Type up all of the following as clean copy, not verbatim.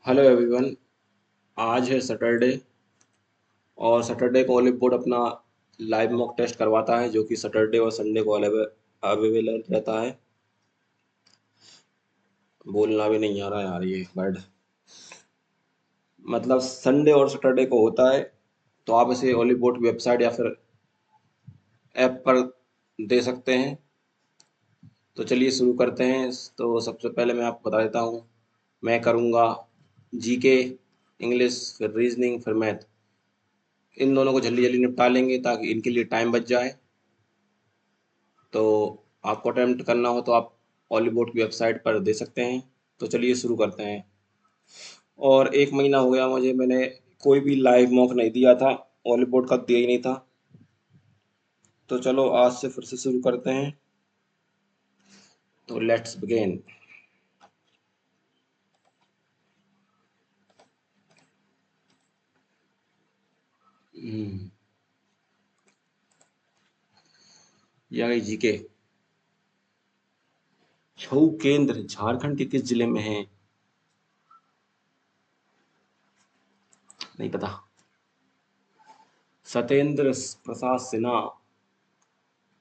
Hello everyone. आज है Saturday और सैटरडे को ओलिव बोर्ड अपना लाइव मॉक टेस्ट करवाता है जो कि सैटरडे और संडे को अवेलेबल रहता है। बोलना भी नहीं आ रहा है यार ये वर्ड। मतलब संडे और सैटरडे को होता है, तो आप इसे ओलिव बोर्ड की वेबसाइट या फिर ऐप पर दे सकते हैं। तो चलिए शुरू करते हैं। तो सबसे पहले मैं आपको बता देता हूँ, मैं करूँगा जीके, इंग्लिश, फिर रीजनिंग, फिर मैथ। इन दोनों को जल्दी जल्दी निपटा लेंगे ताकि इनके लिए टाइम बच जाए। तो आपको अटेम्प्ट करना हो तो आप हॉलीवुड की वेबसाइट पर दे सकते हैं। तो चलिए शुरू करते हैं। और 1 महीना हो गया मुझे, मैंने कोई भी लाइव मॉक नहीं दिया था, हॉलीवुड का दिया ही नहीं था। तो चलो आज से फिर से शुरू करते हैं। तो लेट्स बिगिन। ये आ गई जीके। छऊ केंद्र झारखंड के किस जिले में है? नहीं पता। सत्येंद्र प्रसाद सिन्हा।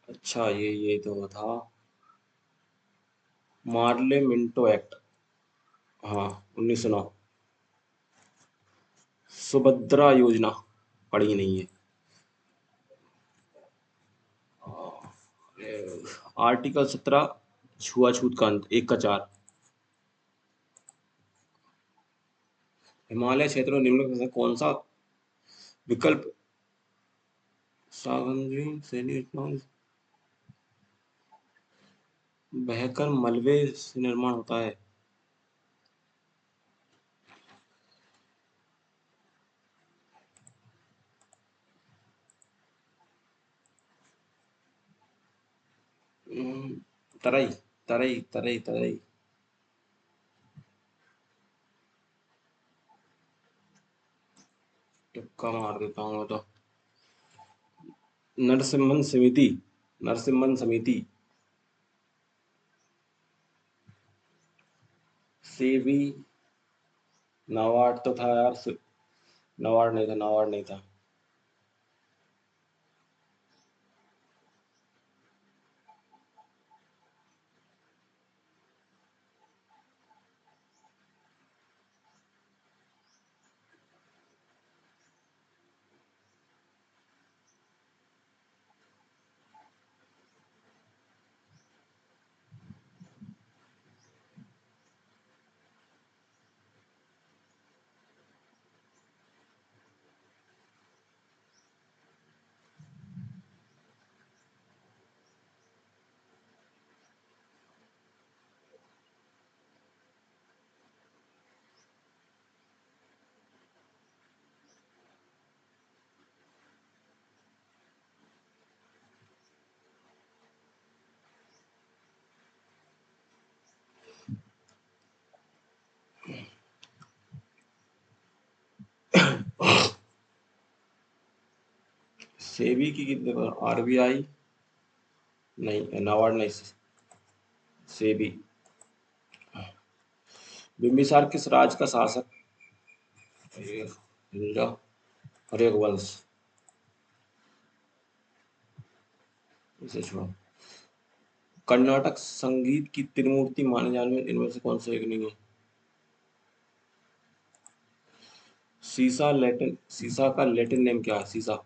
अच्छा, ये तो था मार्ले मिंटो एक्ट। हाँ, 1909। सुभद्रा योजना पढ़ी नहीं है। आर्टिकल 17, छुआछूत का अंत, 1 का 4। हिमालय क्षेत्र में निम्नलिखित में से कौन सा विकल्प सागंजी सैनी बहकर मलबे से निर्माण होता है? तराई, तराई, तराई, तराई। तुक्का मार देता हूँ मैं तो। नरसिम्हन समिति, नरसिम्हन समिति। सेबी। नाबार्ड तो था यार। नाबार्ड नहीं था, नाबार्ड नहीं था। सेबी की कितने पर? आरबीआई नहीं, नाबार्ड नहीं। सेबी। बिम्बिसार किस राज्य का शासक? ये हिंजा, हरेक वंश। इसे छोड़ो। कर्नाटक संगीत की त्रिमूर्ति माने जाने में इनमें से कौन सा एक नहीं है? सीसा का लैटिन नेम क्या है? सीसा।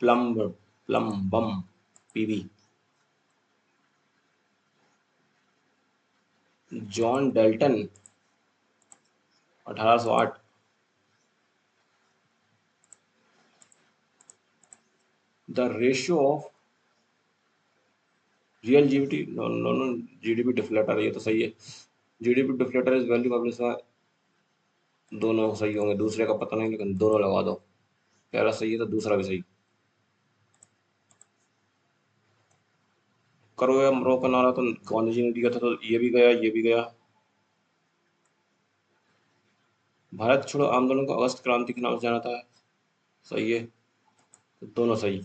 Plumb, plumbum, PB. John Dalton, 1808। The ratio of real GDP, no no no, GDP deflator, ये तो सही है। GDP deflator is value publish. दोनों सही होंगे, दूसरे का पता नहीं लेकिन दोनों लगा दो। पहला सही है तो दूसरा भी सही। करो या मरो का नारा तो गांधी जी ने दिया था, तो ये भी गया, ये भी गया। भारत छोड़ो आंदोलन को अगस्त क्रांति के नाम से जाना था। सही है, तो दोनों सही।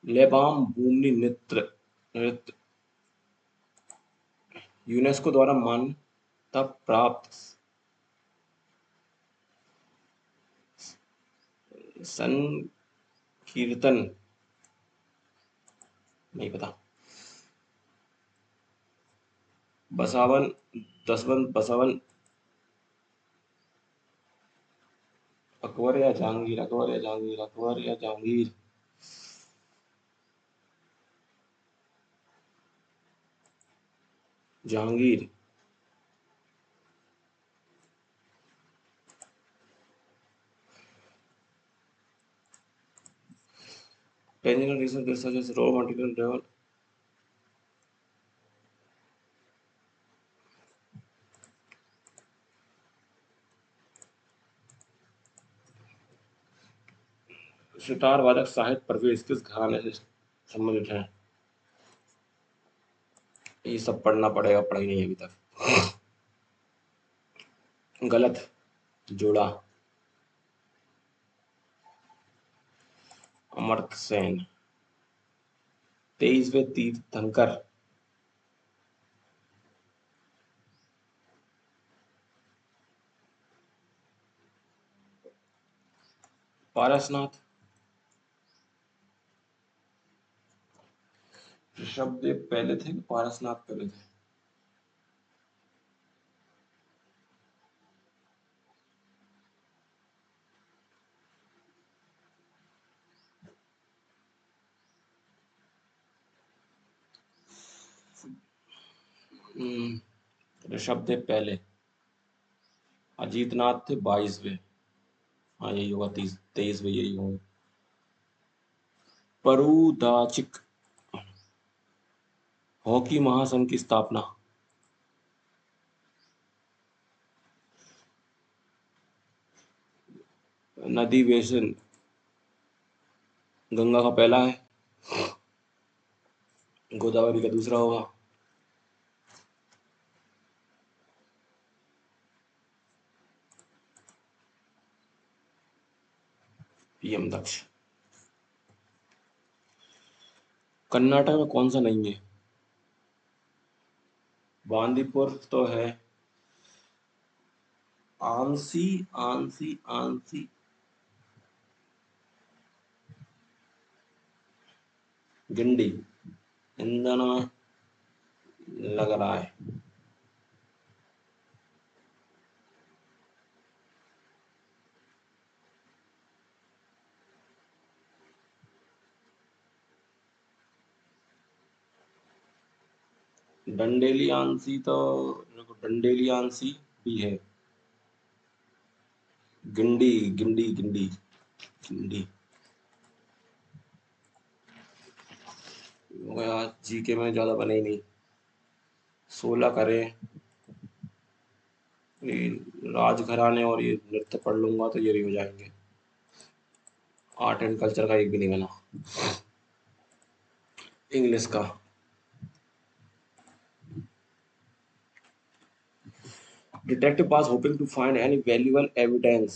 लेबाम भूमि नृत्य, नृत्य यूनेस्को द्वारा मान तब प्राप्त संकीर्तन, नहीं पता। बसावन, दसवंत बसावन, अकबर या जहांगीर, अकबर या जहांगीर, अकबर या Jahangir, Jahangir. Technical research such as raw material level, sitar वादक साहित्य प्रवेश किस घराने से संबंधित है? ये सब पढ़ना पड़ेगा, पढ़ाई नहीं अभी तक। गलत जोड़ा। अमर्त्य सेन। 23वें तीर्थंकर, पारसनाथ। ऋषभदेव पहले थे कि पारसनाथ पहले थे? ऋषभदेव पहले, अजीतनाथ थे 22वें। हाँ यही होगा, 23वें यही होगा। परुदाचिक हॉकी महासंघ की स्थापना? नदी बेसिन, गंगा का पहला है, गोदावरी का दूसरा होगा। पीएम दक्ष। कर्नाटक में कौन सा नहीं है? बांदीपुर तो है। आंसी, आंसी, आंसी, गिंडी, इंदना लग रहा है। डंडेली आंसी तो, डंडेली आंसी भी है। गिंडी, गिंडी, गिंडी, गिंडी। आज जीके में ज्यादा बने ही नहीं। 16 करें, ये राजघराने और ये नृत्य पढ़ लूंगा तो ये भी हो जाएंगे। आर्ट एंड कल्चर का एक भी नहीं बना। इंग्लिश का। Detective was hoping to find any valuable evidence.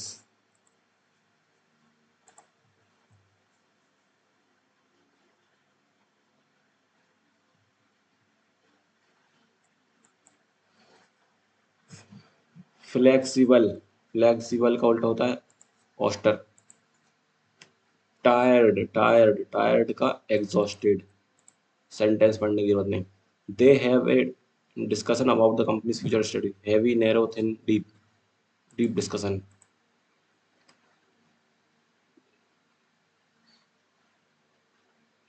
Flexible, flexible का उल्टा होता है ऑस्टर। टायर्ड, टायर्ड, टायर्ड का एग्जॉस्टेड। सेंटेंस पढ़ने की जरूरत नहीं। They have a discussion about the company's future study, heavy, narrow, thin, deep. Deep discussion.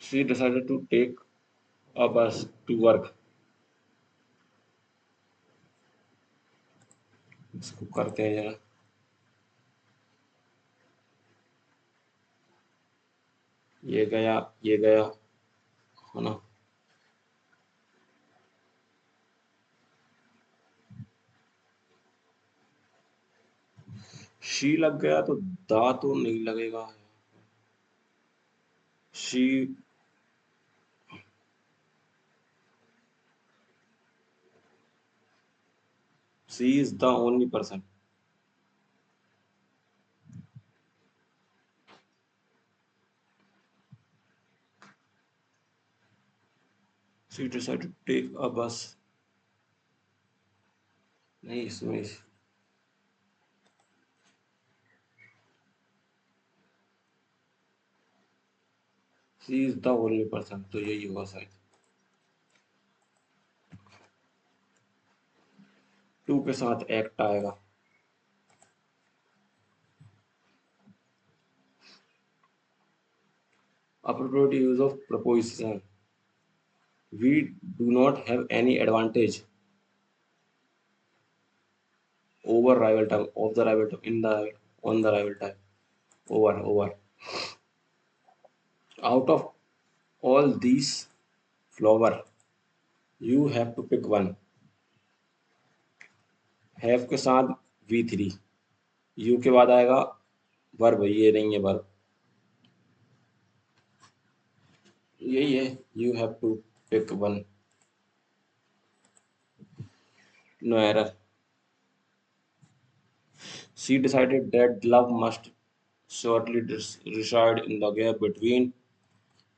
She decided to take a bus to work. इसको करते हैं जरा। ये गया, ये गया, है ना। शी लग गया तो दा तो नहीं लगेगा। She, she is the only person. She decided to take a bus, नहीं इसमें she is the only person, तो यही होगा शायद। 2 के साथ एक्ट आएगा। Appropriate use of preposition. We do not have any advantage over rival time, of the rival time, in the on the rival time, over. Out of all these flower, you have to pick one. Have के साथ V3, U के बाद आएगा verb, ये नहीं है verb, यही है। You have to pick one. No error. She decided that love must shortly reside in the gap between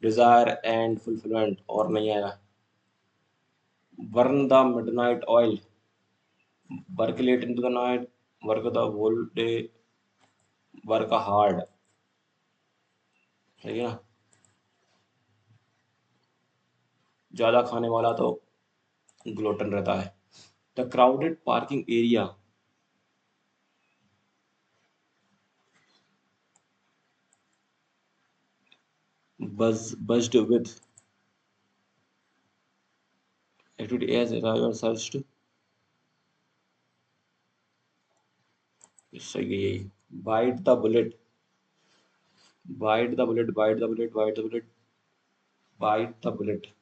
desire and fulfillment, और नहीं आएगा। Burn the midnight oil, work late into the night, work the whole day, work hard, है ना। ज्यादा खाने वाला तो glutton रहता है। The crowded parking area, buzzed with activity as arrival searched, सही है यही। Bite the bullet, bite the bullet, bite the bullet, bite the bullet, bite the bullet.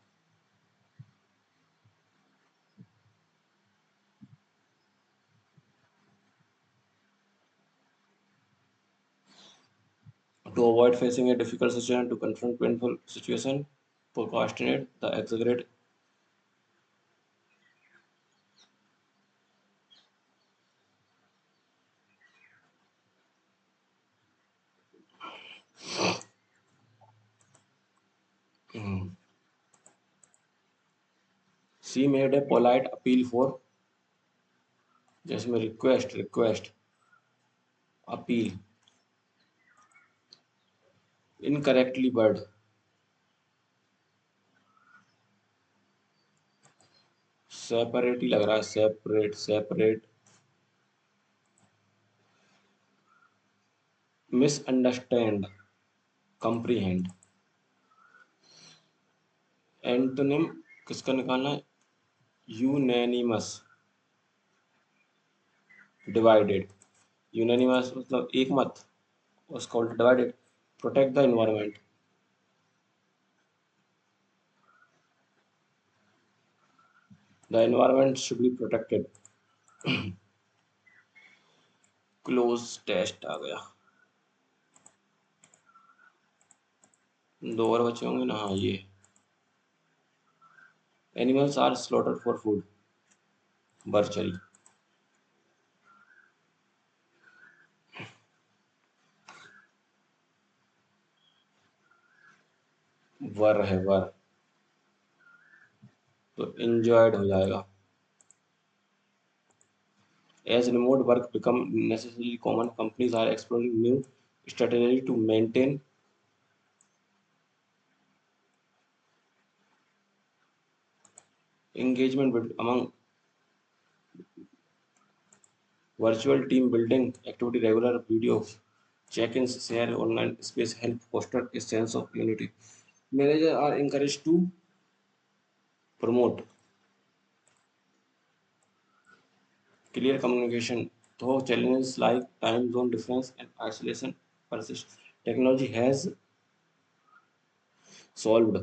To avoid facing a difficult situation, to confront painful situation, procrastinate, the exaggerate, she made a polite appeal for, जैसे में request appeal. Incorrectly word, separate ही लग रहा है, separate. Misunderstand, comprehend. Antonym किसका निकालना है? Unanimous, divided. Unanimous मतलब एक मत, उसका उल्टा divided. Protect the environment, the environment should be protected. Close test आ गया। 2 और बचे होंगे ना, हाँ ये। Animals are slaughtered for food, butchery. वर है वर, तो enjoyed हो जाएगा। As remote work become necessarily common, companies are exploring new strategies to maintain engagement among virtual team building activity, regular video check-ins, share online space help foster a sense of unity. Managers are encouraged to promote clear communication, though challenges like time zone difference and isolation persist. Technology has solved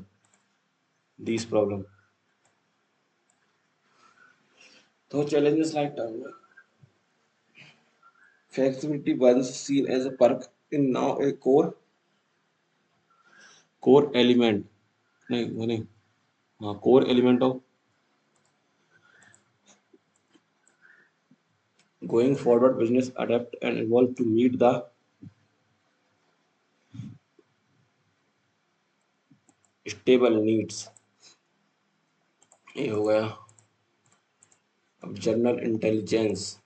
these problems, though challenges like time. Flexibility, once seen as a perk, is now a core element. नहीं वो नहीं, हाँ core element of going forward. Business adapt and evolve to meet the stable needs। ये हो गया। अब general intelligence,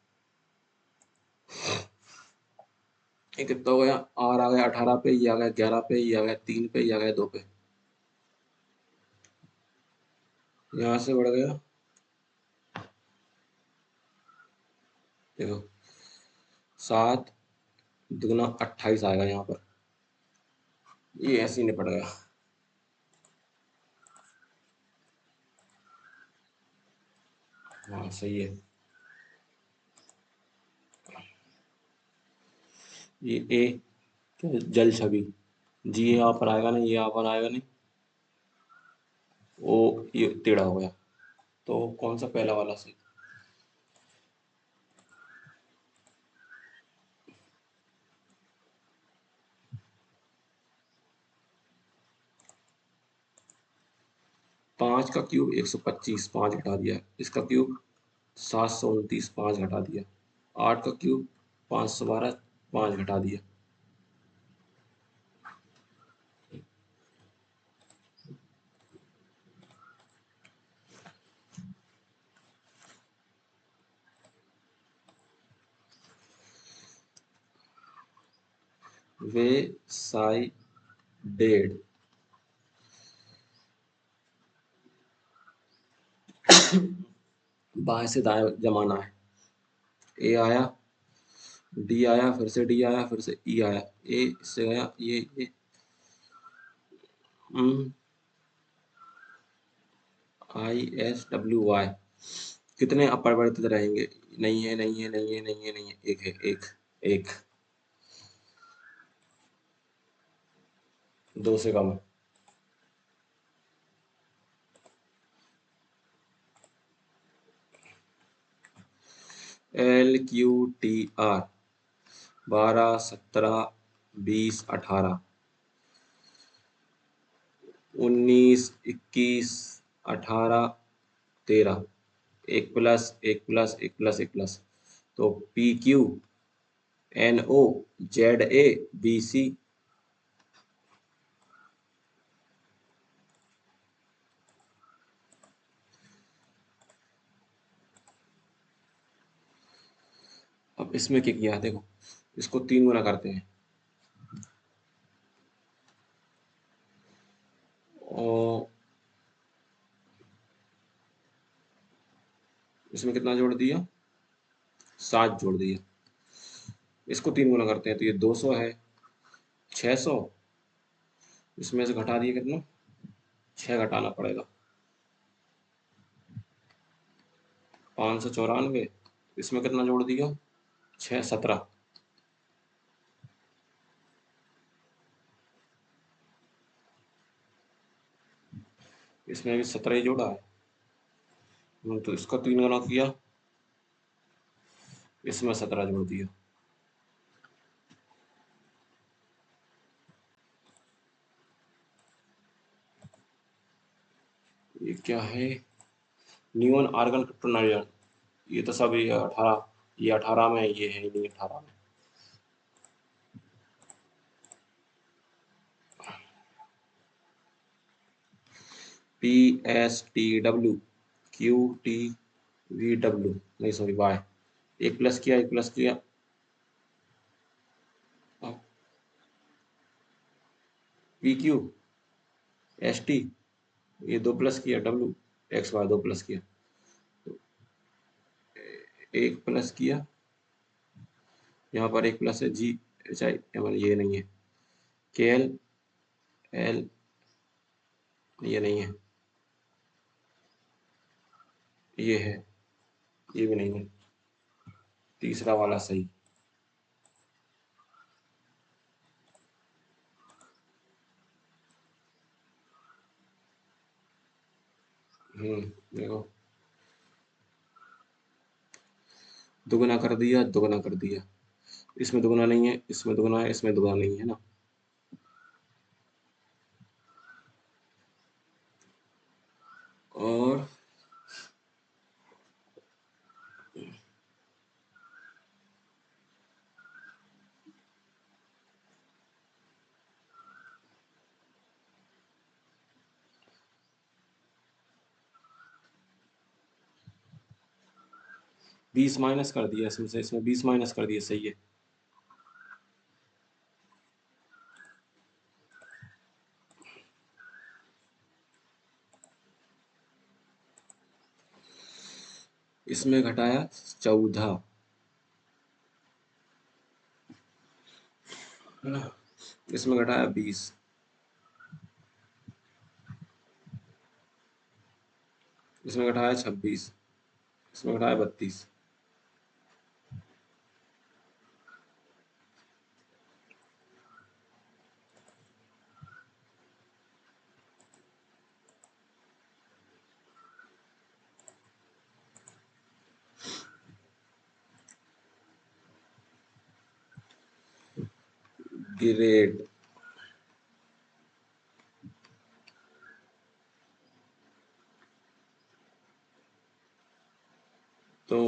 ये कितना हो गया, आर आ गया 18 पे, ये आ गया 11 पे, ये आ गया 3 पे, ये आ गया 2 पे, यहाँ से बढ़ गया, देखो 7 दुगना 28 आएगा यहाँ पर, ये ऐसे ही निपट गया। हाँ सही है। ये ए क्या, जल छवि, जी यहाँ पर आएगा नहीं, ये यहाँ पर आएगा नहीं, ओ ये टेढ़ा हो गया, तो कौन सा पहला वाला सही? 5 का क्यूब 125, 5 घटा दिया, इसका क्यूब 729, 5 घटा दिया, 8 का क्यूब 512, 5 घटा दिया, वे साई डेड, बाएं से दाएं जमाना है, ए आया, डी आया, फिर से डी आया, फिर से ई आया, ए इससे गया, ये आई एस डब्ल्यू वाई, कितने अपरिवर्तित रहेंगे? नहीं है, नहीं है, नहीं है, नहीं है, नहीं है, एक है, एक, एक, दो से कम। एल क्यू टी आर, 12, 17, 20, 18, 19, 21, 18, 13, एक प्लस एक प्लस एक प्लस एक प्लस, तो P Q N O Z A B C. अब इसमें क्या किया, देखो इसको 3 गुना करते हैं, और इसमें कितना जोड़ दिया, 7 जोड़ दिया, इसको 3 गुना करते हैं तो ये 200 है, 600, इसमें से घटा दिए कितना, 6 घटाना पड़ेगा, 594, इसमें कितना जोड़ दिया, 6, 17, इसमें भी 17 ही जोड़ा है, तो इसका 3 गुना किया, इसमें 17 जोड़ दिया, ये क्या है, न्यून आर्गन क्रिप्टोनाइजन, ये तो सब ये 18, ये 18 में, ये है ही नहीं 18 में। P S T W Q T V W, नहीं सॉरी वाई, एक प्लस किया, एक प्लस किया, पी क्यू एस टी, ये 2 प्लस किया, डब्ल्यू एक्स वाई 2 प्लस किया, तो एक प्लस किया, यहाँ पर एक प्लस है, जी एच आई एम एल, ये नहीं है, के एल एल, ये नहीं है, ये है, ये भी नहीं है, तीसरा वाला सही। देखो दुगना कर दिया, दुगना कर दिया, इसमें दुगना नहीं है, इसमें दुगना है, इसमें दुगना नहीं है ना, और 20 माइनस कर दिया इसमें से, इसमें 20 माइनस कर दिया, सही है। इसमें घटाया 14, है ना। इसमें घटाया 20, इसमें घटाया 26, इसमें घटाया 32। ग्रेड। तो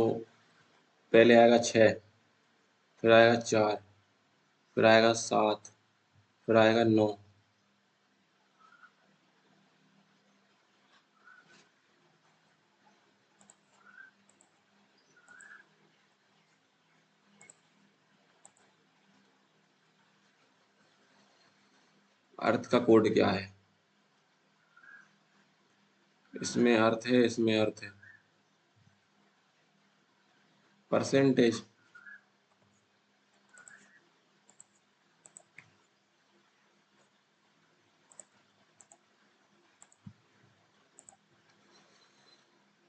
पहले आएगा 6, फिर आएगा 4, फिर आएगा 7, फिर आएगा 9। अर्थ का कोड क्या है? इसमें अर्थ है, इसमें अर्थ है। परसेंटेज।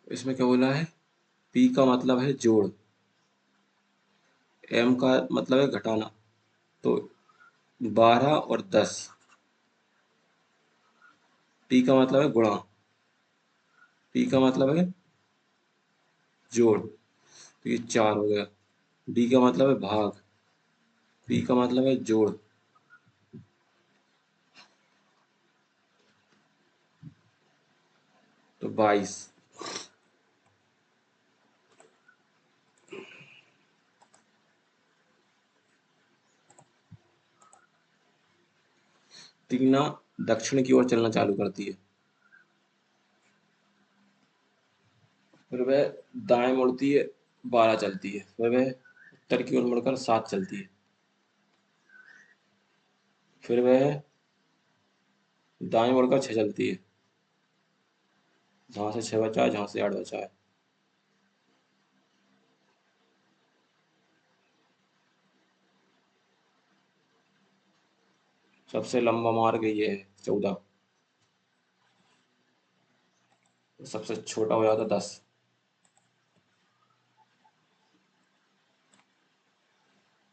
इसमें क्या बोला है? पी का मतलब है जोड़, एम का मतलब है घटाना। तो 12 और 10, टी का मतलब है गुणा, पी का मतलब है जोड़, तो ये 4 हो गया। डी का मतलब है भाग, पी का मतलब है जोड़, तो 22। तीना दक्षिण की ओर चलना चालू करती है, फिर वह दाएं मुड़ती है, 12 चलती है, फिर वह उत्तर की ओर मुड़कर 7 चलती है, फिर वह दाएं मुड़कर 6 चलती है, जहाँ से 6 बचा है, जहाँ से 8 बचा है। सबसे लंबा मार्ग ये है 14, सबसे छोटा हो जाता 10।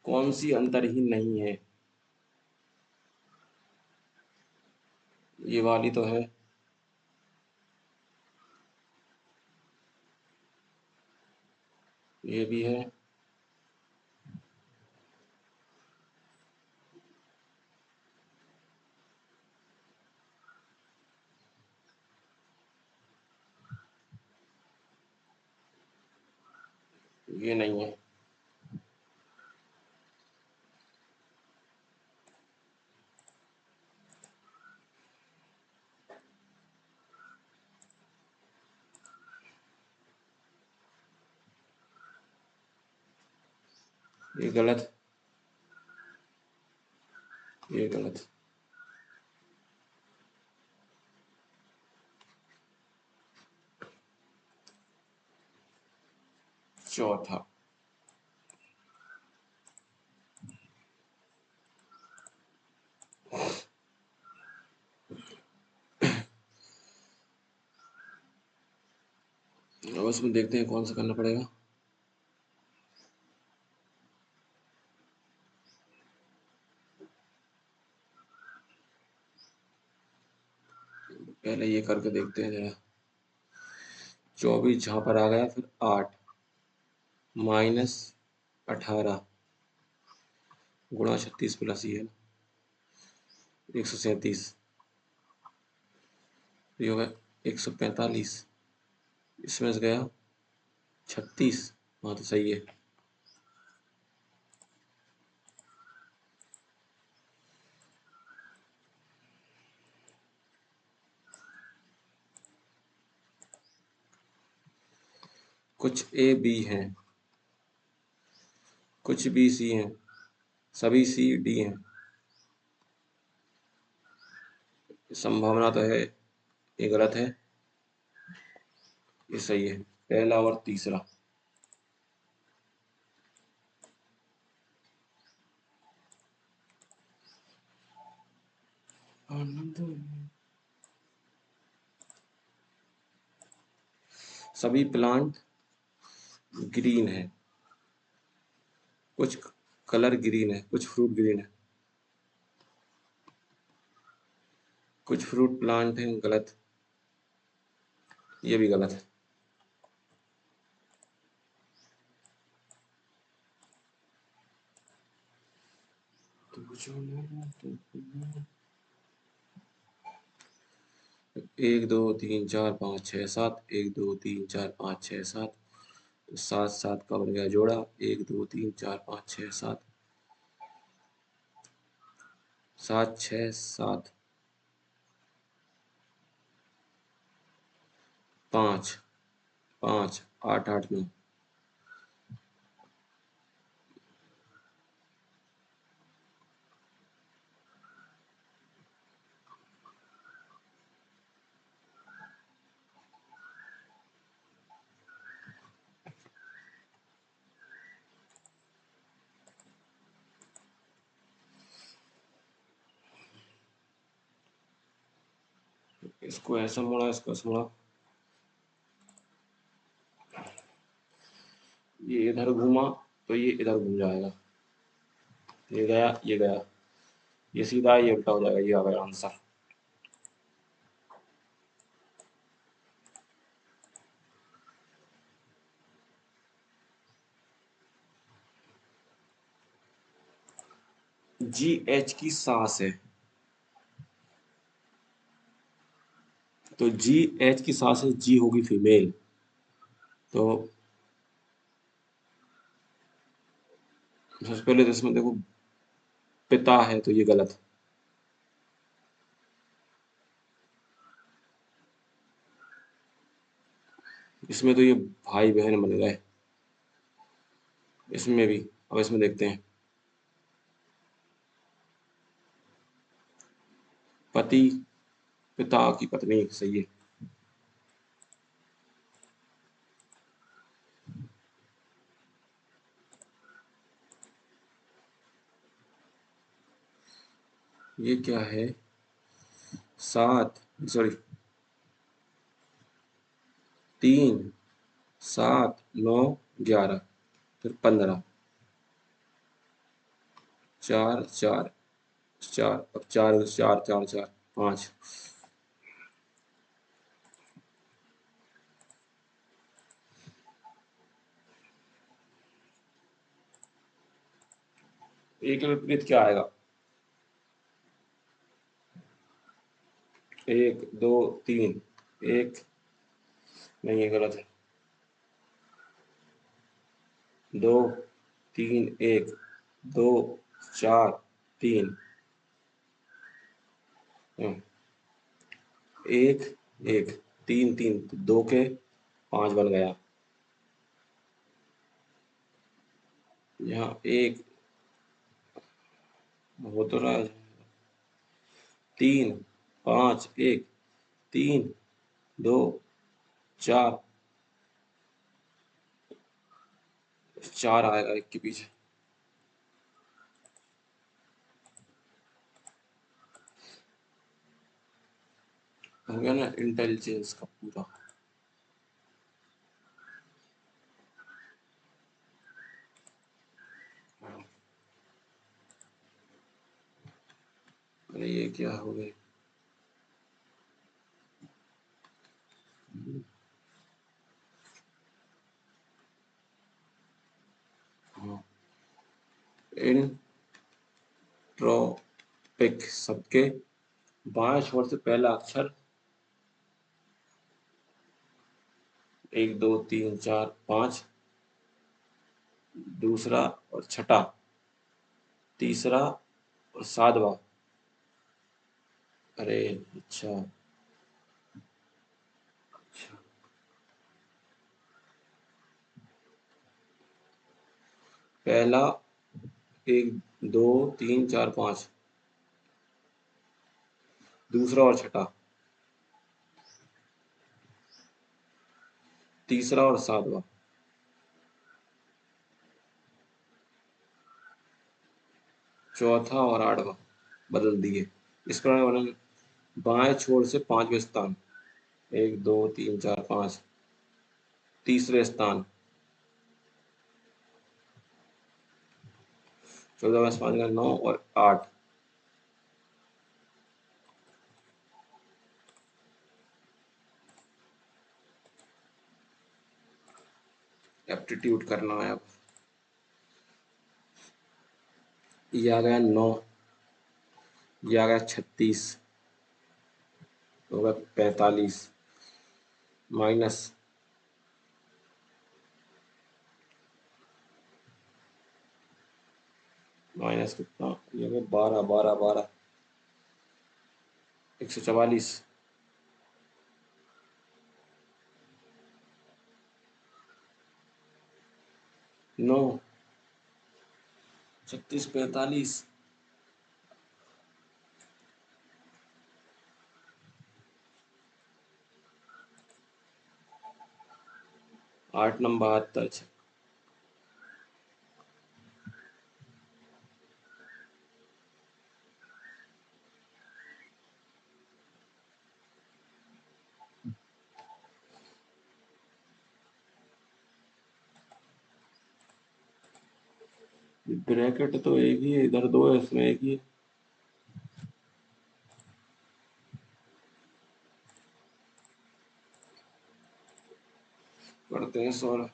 कौन सी अंतरहीन नहीं है? ये वाली तो है। ये भी है। ये नहीं है। ये गलत, ये गलत। चौथा। अब इसमें देखते हैं कौन सा करना पड़ेगा। पहले ये करके देखते हैं जरा। 24 जहाँ पर आ गया, फिर 8 माइनस 18 गुणा 36 प्लस ये 137, ये होगा 145। इसमें से गया 36। हाँ तो सही है। कुछ ए बी हैं, कुछ भी सी हैं, सभी सी डी हैं। संभावना तो है, ये गलत है, ये सही है, पहला और तीसरा। सभी प्लांट ग्रीन है, कुछ कलर ग्रीन है, कुछ फ्रूट ग्रीन है, कुछ फ्रूट प्लांट है, गलत, ये भी गलत है। एक दो तीन चार पाँच छः सात, एक दो तीन चार पाँच छः सात, सात सात का बन गया जोड़ा, एक दो तीन चार पाँच छः सात, सात छः सात, पाँच पाँच, आठ आठ नौ। इसको ऐसा मोड़ा, इसको ऐसा मोड़ा, ये इधर घूमा तो ये इधर घूम जाएगा, ये गया ये गया, ये सीधा ये उल्टा हो जाएगा, ये आ गया आंसर। जी एच की सांस है, तो जी एच की सांस है, जी होगी फीमेल, तो सबसे पहले तो इसमें देखो पिता है, तो ये गलत। इसमें तो ये भाई बहन बन गए, इसमें भी। अब इसमें देखते हैं, पति पिता की पत्नी, सही है। ये क्या है, सात, सॉरी, तीन, सात, नौ, 11, फिर 15, चार चार चार, अब चार चार चार चार, पाँच। एक के विपरीत क्या आएगा, एक दो तीन, एक, नहीं ये गलत है, दो तीन एक, दो चार तीन, हम्म, एक एक, तीन तीन, तो दो के पांच बन गया। यहाँ एक हो तो रहा है, तीन पाँच एक, तीन दो चार, चार आएगा एक के पीछे। हो गया ना इंटेलिजेंस का पूरा। अरे ये क्या हो गया, हाँ, इंट्रोपिक शब्द के बाएं छोर से पहला अक्षर, एक दो तीन चार पाँच, दूसरा और छठा, तीसरा और सातवां। अरे अच्छा, पहला 1 2 3 4 5, दूसरा और छठा, तीसरा और सातवां, चौथा और आठवां बदल दिए। इस प्रकार वर्णन बाएं छोर से पांचवें स्थान, 1 2 3 4 5, तीसरे स्थान, 14 5 का 9 और 8, एप्टीट्यूड करना है अब। ये आ गया 9, ये आ गया 36, होगा 45 माइनस माइनस कितना, ये होगा 12 12 12, 144, 9 36 45, 8 नंबर 72, ब्रैकेट तो एक ही है, इधर दो है, इसमें एक ही है। करते हैं 16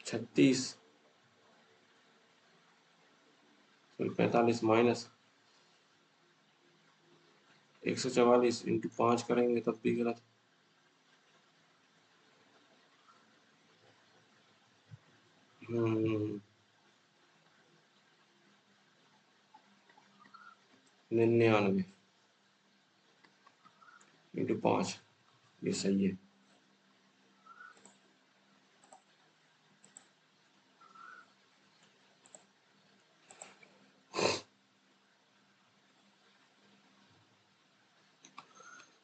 36 45 माइनस 144 इंटू 5 करेंगे तब भी गलत। हम्म 99 इंटू 5, ये सही है।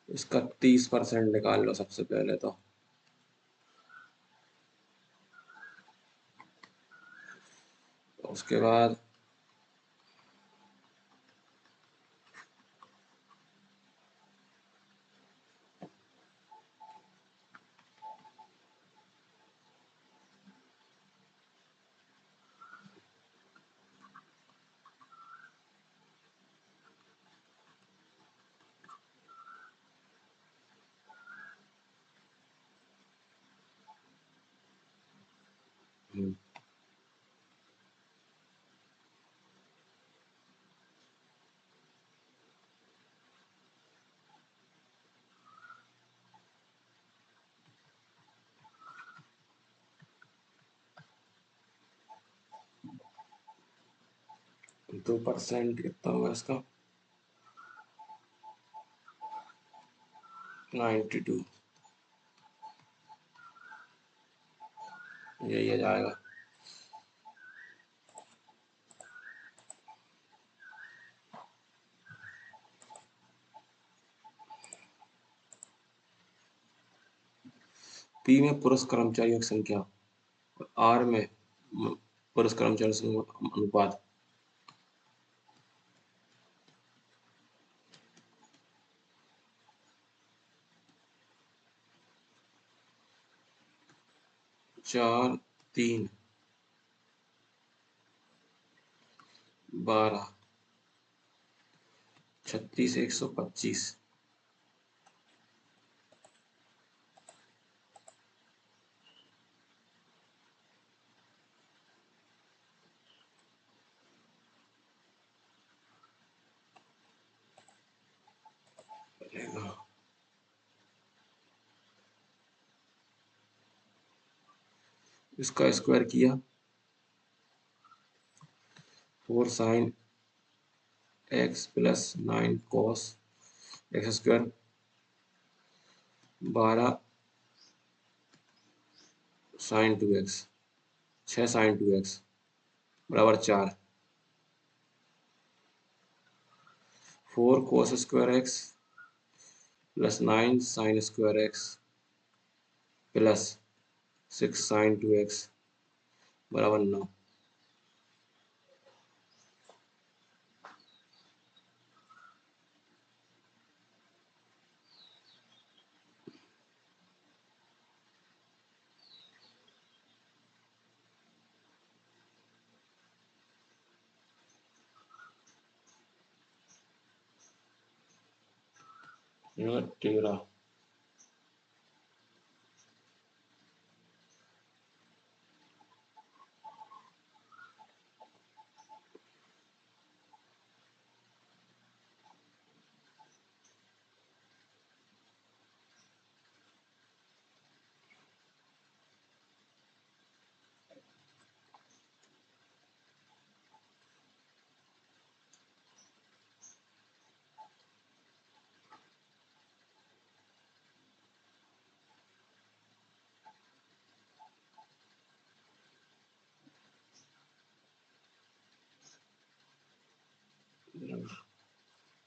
इसका 30% निकाल लो सबसे पहले तो। उसके बाद हम्म, 2% कितना होगा इसका, 92, यही आ जाएगा। पी में पुरुष कर्मचारियों की संख्या और आर में पुरुष कर्मचारियों का अनुपात। चार 3 12 36 125, इसका स्क्वायर किया 4 sine x plus 9 cos x square, 12 sine 2x, 6 sin 2x बराबर 4। 4 cos² x plus 9 sin² x plus 6 sin 2x बराबर 9। ये 13।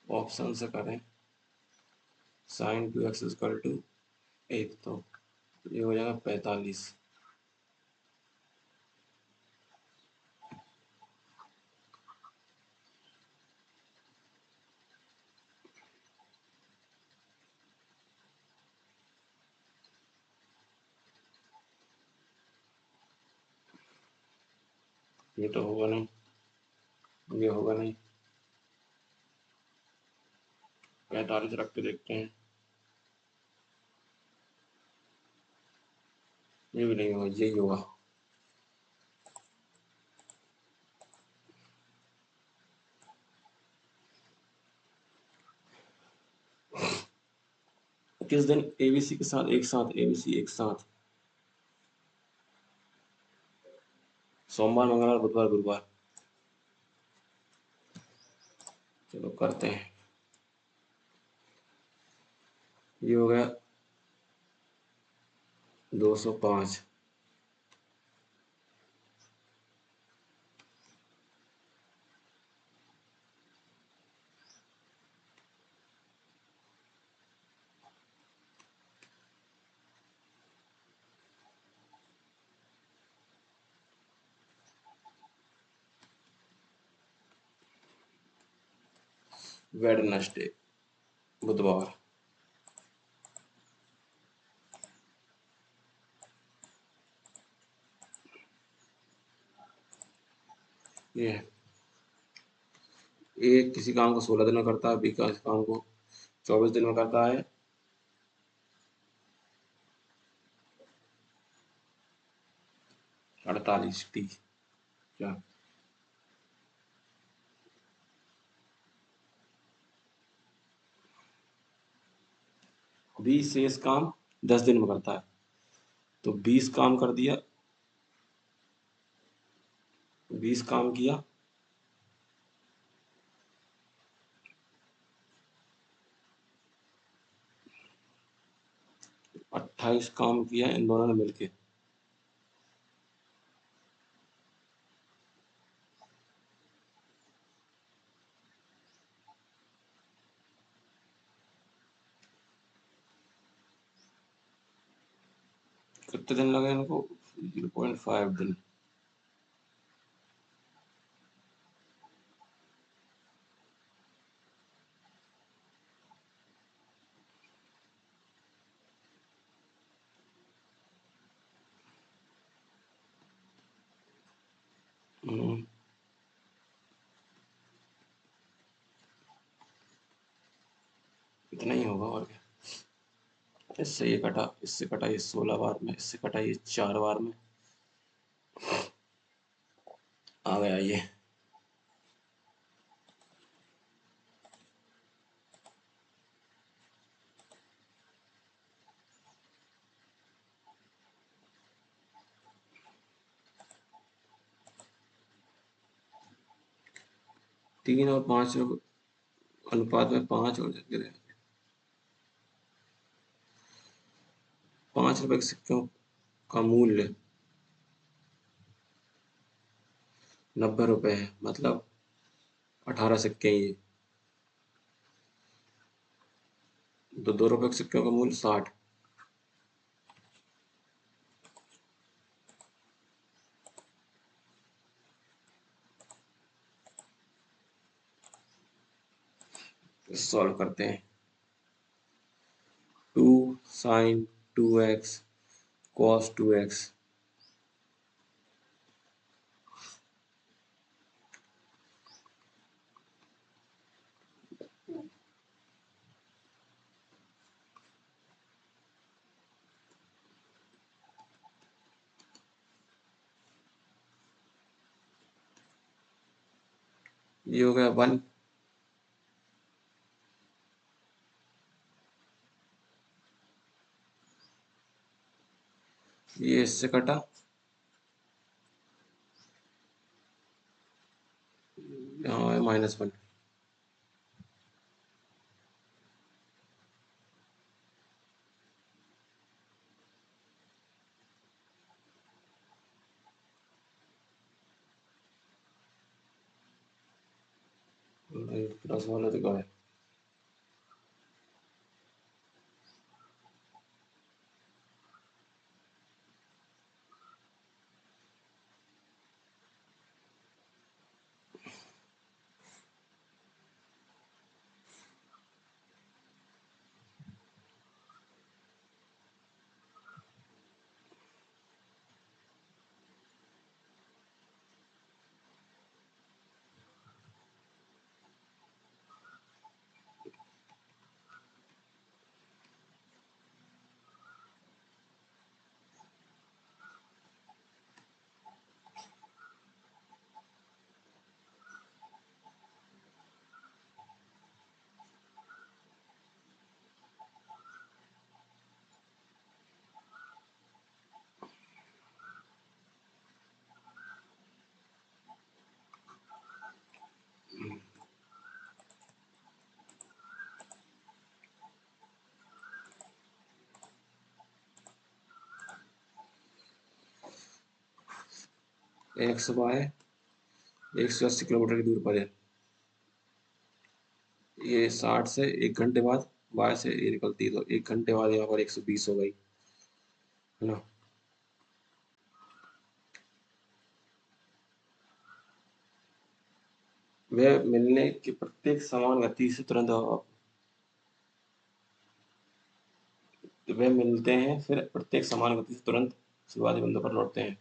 ऑप्शन से करें sin 2x इक्वल टू 1, तो ये हो जाएगा 45। ये तो होगा नहीं, ये होगा नहीं। 45 रख के देखते हैं, ये भी नहीं होगा, यही होगा। किस दिन एबीसी के साथ एक साथ, एबीसी एक साथ? सोमवार, मंगलवार, बुधवार, गुरुवार। चलो करते हैं। ये हो गया 205। वेडनेसडे, बुधवार। ये है, ए किसी काम को 16 दिन में करता है, बी का काम को 24 दिन में करता है। अड़तालीस टी क्या? बी शेष काम 10 दिन में करता है, तो 20 काम कर दिया, 20 काम किया, 28 काम किया इन दोनों ने मिलके। कितने दिन लगे इनको? 0.5 दिन। इतना ही होगा और क्या। इससे ये कटा, इससे कटा ये 16 बार में, इससे कटा ये 4 बार में। आ गया ये। तीन और 5 अनुपात में 5 और जगह रहे। 5 रुपए के सिक्कों का मूल्य 90 रुपये है, मतलब 18 सिक्के हैं ये। तो 2 रुपये के सिक्कों का मूल्य 60। सॉल्व करते हैं। 2 sin 2x cos 2x। ये हो गया 1। ये इससे कटा, यहाँ है -1। प्लस वाला तो क्या है? एक्स वाई 180 किलोमीटर की दूर पर है। ये 60 से 1 घंटे बाद वाई से ये निकलती है, तो 1 घंटे बाद यहाँ पर 120 हो गई, है ना। वे मिलने की प्रत्येक समान गति से तुरंत वे मिलते हैं, फिर प्रत्येक समान गति से तुरंत शुरुआती बिंदु पर लौटते हैं।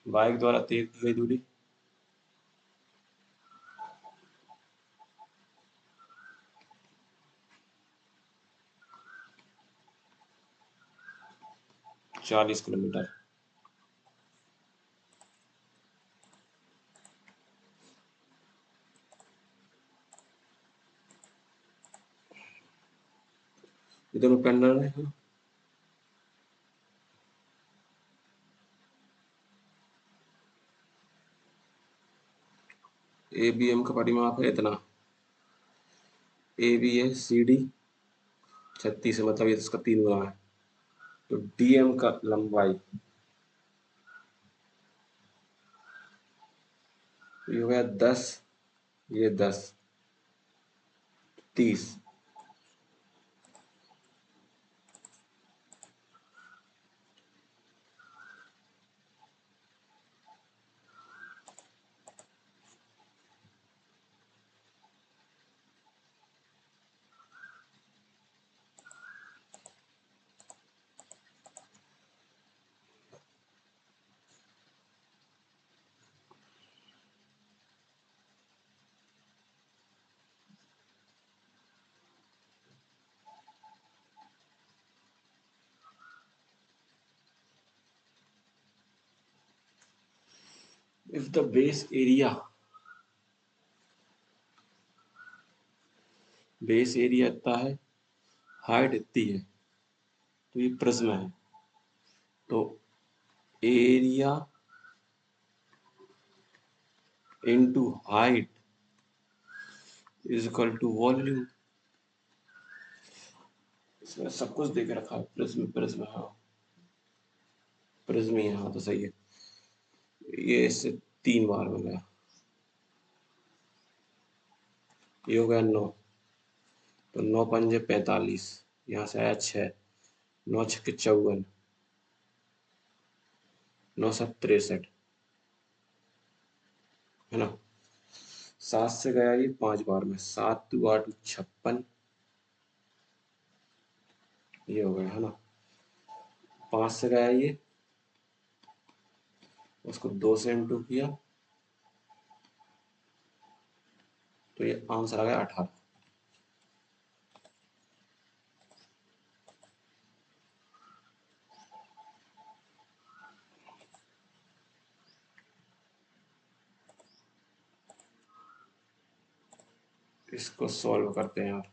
बाइक द्वारा तय की गई दूरी 40 किलोमीटर। ये दोनों पैरेलल है। ए बी एम का परिमाप है इतना, ए बी है सी डी 36 है, मतलब ये इसका 3 गुना है। तो डी एम का लंबाई ये हो गया 10, ये 10, 30। इफ द बेस एरिया इतना है, हाइट इतनी है, तो ये प्रिज्म है। तो area into height is equal to volume. इसमें सब कुछ दे के रखा है, प्रिज्म प्रिज्म, हाँ। प्रिज्म ही है, हाँ तो सही है। ये इससे 3 बार में गया, ये हो गया 9, तो 9 पंजे 45, यहाँ से आया 6, 9 छक्के 54, 9 7 63, है ना। 7 से गया ये 5 बार में, 7 2 8 56, ये हो गया, है ना। 5 से गया ये, उसको 2 से इंटू किया, तो ये आंसर आ गया 18। इसको सॉल्व करते हैं यार।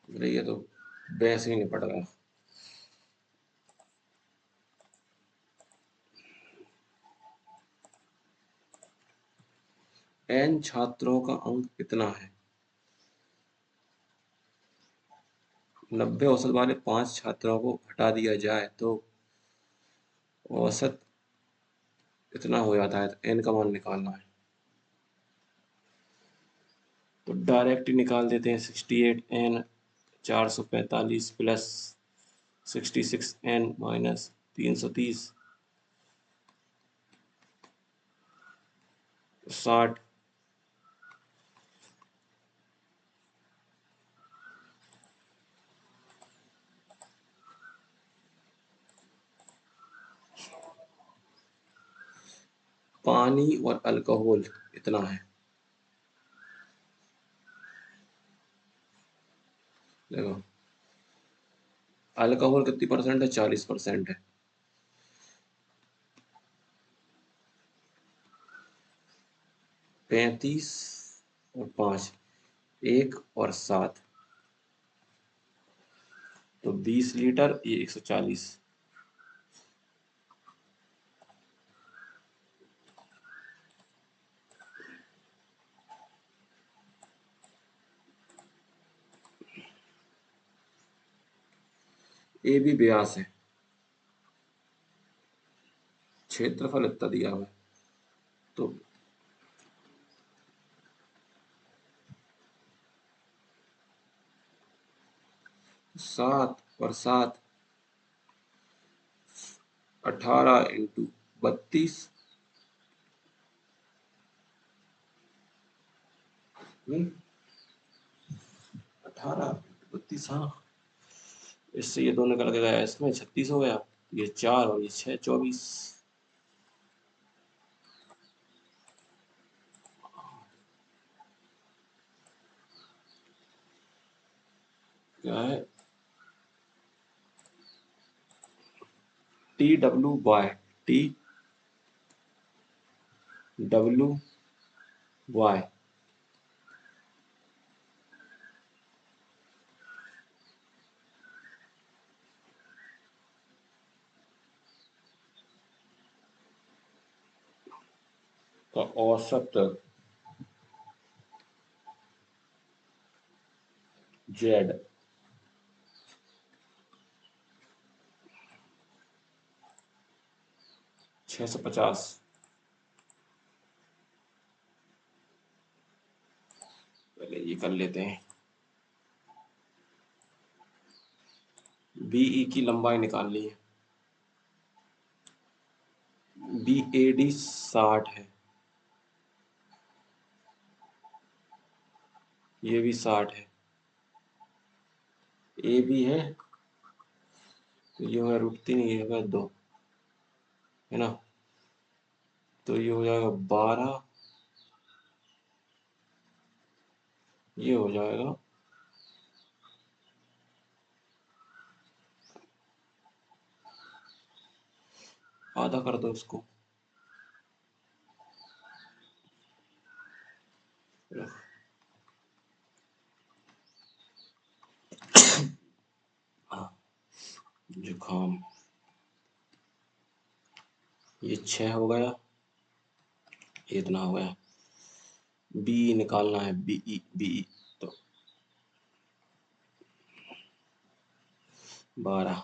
मेरे ये तो बहस ही नहीं पड़ रहा। n छात्रों का अंक कितना है? 90 औसत वाले 5 छात्रों को हटा दिया जाए तो औसत इतना हो जाता है, तो n का मान निकालना है। तो डायरेक्ट ही निकाल देते हैं। 68n 445 plus 66n minus 330, 60। पानी और अल्कोहल इतना है, देखो अल्कोहल कितनी परसेंट है? 40% है। 35 और 5, 1 और 7, तो 20 लीटर, ये 140। ए भी व्यास है, क्षेत्रफल इतना दिया हुआ है, तो 7 और 7, 18 इंटू 32, 18 32, हाँ। इससे ये दोनों निकल के गया, इसमें 36 हो गया, ये 4 और ये 6 24। क्या है? TWY, TWY का औसत Z 650। पहले ये कर लेते हैं। BE की लंबाई निकाल ली है, BAD 60 है, ये भी 60 है, ए भी है, तो ये होगा √3, ये होगा 2, है ना। तो ये हो जाएगा 12, ये हो जाएगा आधा कर दो इसको, जुकाम, ये 6 हो गया, ये इतना हो गया। बी निकालना है, बी तो 12।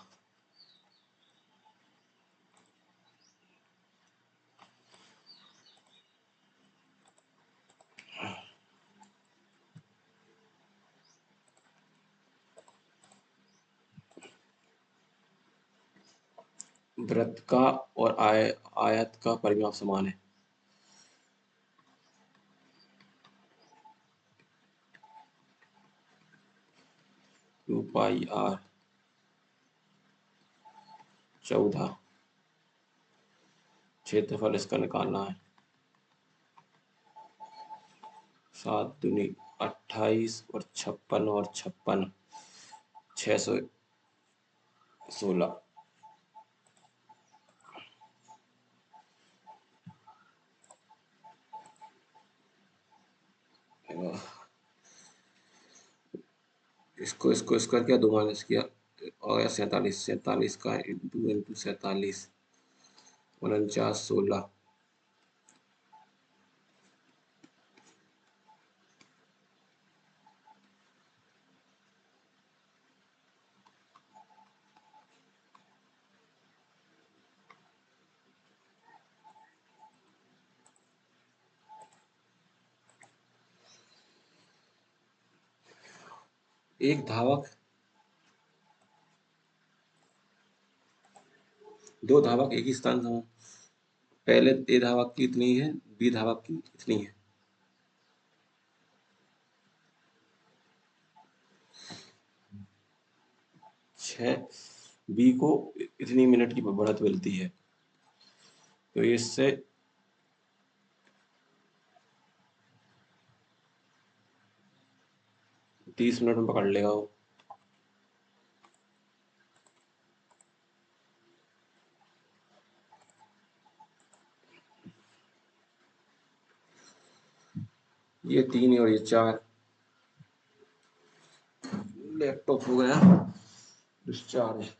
वृत्त का और आयत का परिमाप समान है। Two pi r 14। क्षेत्रफल इसका निकालना है। 7 दूनी 28 और 56 और 56 616। इसको इसको स्क्वायर किया, 2 माइनस किया और 47 का इंटू 47 49 16। एक धावक, दो धावक एक ही स्थान से, पहले ए धावक की इतनी है, बी धावक की इतनी है। बी को इतनी मिनट की बढ़त मिलती है, तो इससे 30 मिनट में पकड़ लेगा वो। ये 3 और ये 4। लैपटॉप हो गया डिस्चार्ज।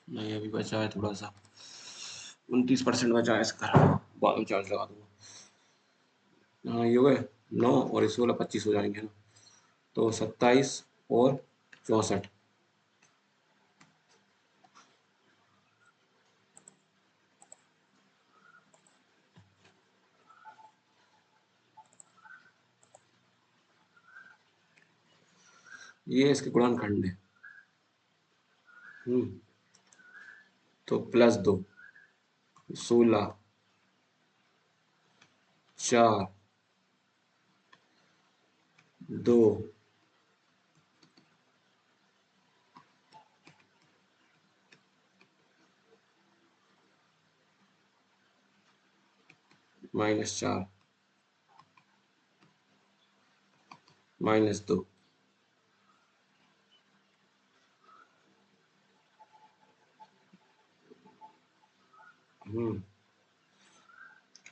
नहीं अभी बचा है थोड़ा सा, 29% बचा है इसका, बाद में चार्ज लगा दूंगा। हाँ ये हो गए 9 और 16 25 हो जाएंगे ना, तो 27 और 64। ये इसके गुणनखंड है। तो +2 16 4 2 -4 -2।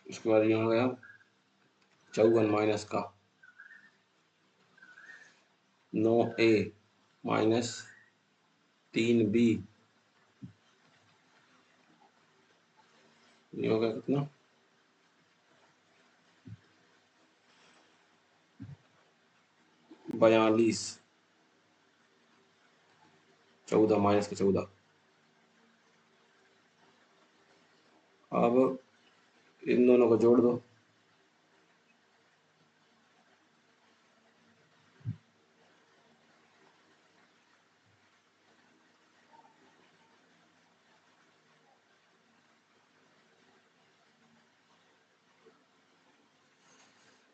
उसके बाद यहाँ गया 54 माइनस का 9A माइनस 3B, ये हो गया कितना 42 14 माइनस का 14। अब इन दोनों को जोड़ दो।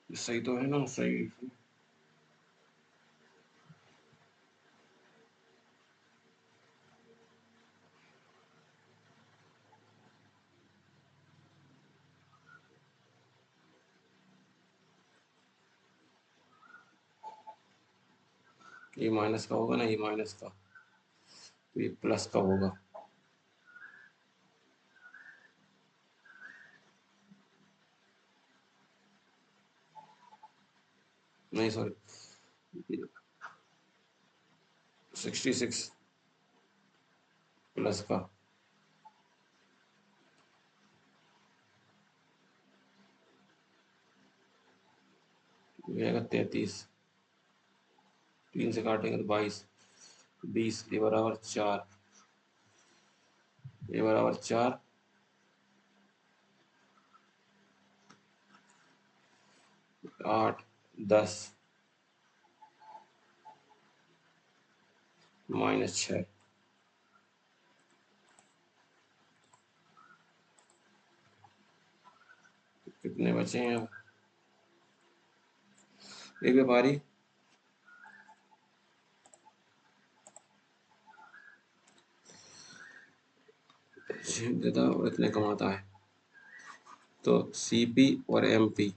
सही तो है ना, सही। ये माइनस का होगा ना, ये माइनस का, तो ये प्लस का होगा। नहीं सॉरी 66 प्लस का ये आएगा 33, 3 से काटेंगे तो 22, 20, ये बराबर 4, ये बराबर 4, 8, 10, -6। कितने बचे हैं अब? एक व्यापारी देता और इतने कमाता है, तो सीपी और एमपी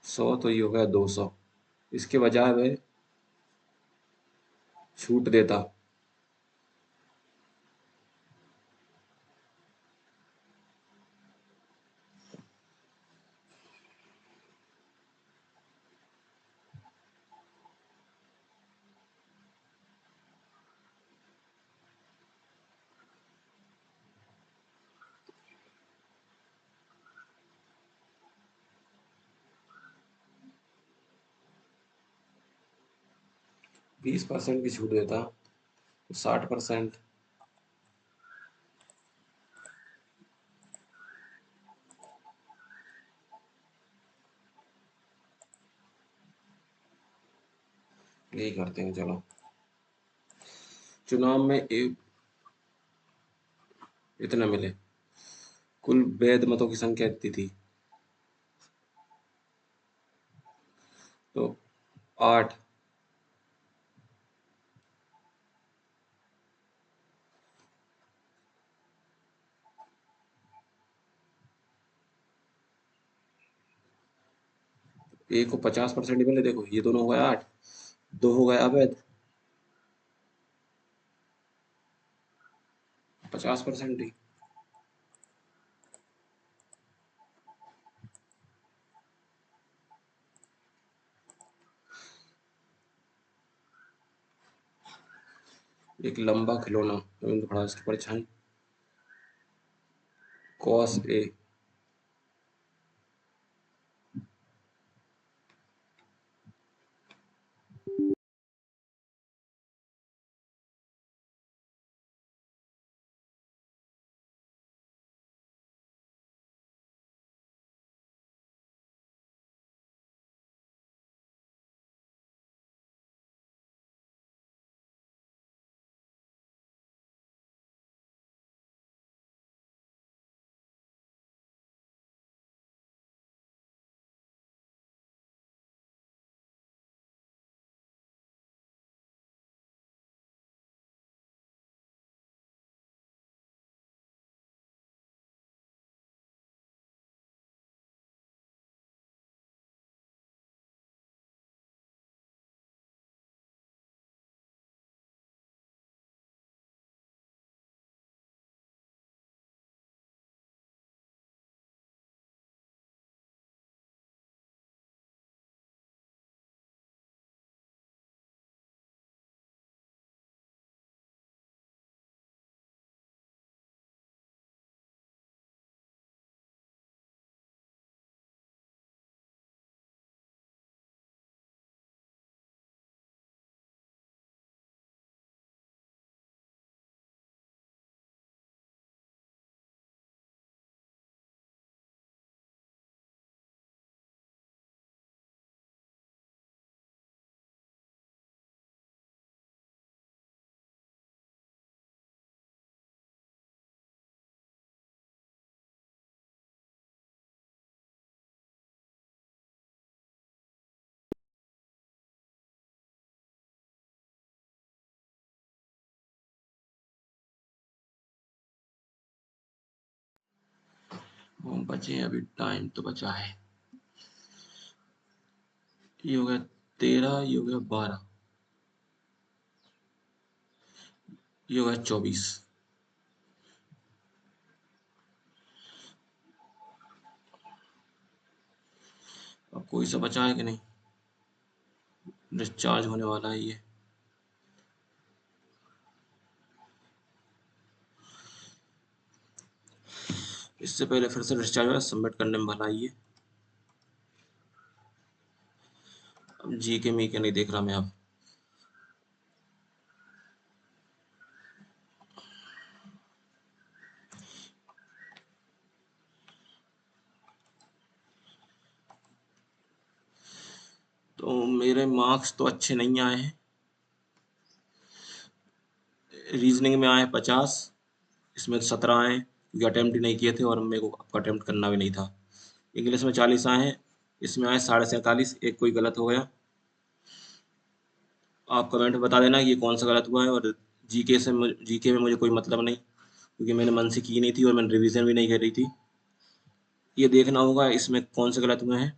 100, तो ये हो गया 200। इसके बजाय वह छूट देता 20% की छूट देता, तो 60%। यही करते हैं चलो। चुनाव में एक इतना मिले, कुल वैध मतों की संख्या इतनी थी, तो 8, एक को 50% ही मिले। देखो ये दोनों हो गया 8, 2 हो गया अवैध, 50% ही। एक लंबा खिलौना रविंद्र फड़ास की परछाई, कॉस ए, बचे अभी, टाइम तो बचा है। ये हो गया 13, ये हो गया 12, ये हो गया 24। अब कोई सा बचा है कि नहीं? डिस्चार्ज होने वाला है ये। इससे पहले फिर से डिस्चार्ज हुआ, सबमिट करने में भला ही है। अब जी के मी के नहीं देख रहा मैं अब। तो मेरे मार्क्स तो अच्छे नहीं आए हैं। रीजनिंग में आए 50, इसमें 17 आए क्योंकि अटेम्प्ट ही नहीं किए थे और मेरे को अटेम्प्ट करना भी नहीं था। इंग्लिश में 40 आए हैं, इसमें आए 47.5, एक कोई गलत हो गया। आप कमेंट में बता देना कि ये कौन सा गलत हुआ है। और जीके में मुझे कोई मतलब नहीं, क्योंकि मैंने मन से की नहीं थी और मैंने रिवीजन भी नहीं करी थी। ये देखना होगा इसमें कौन से गलत हुए हैं।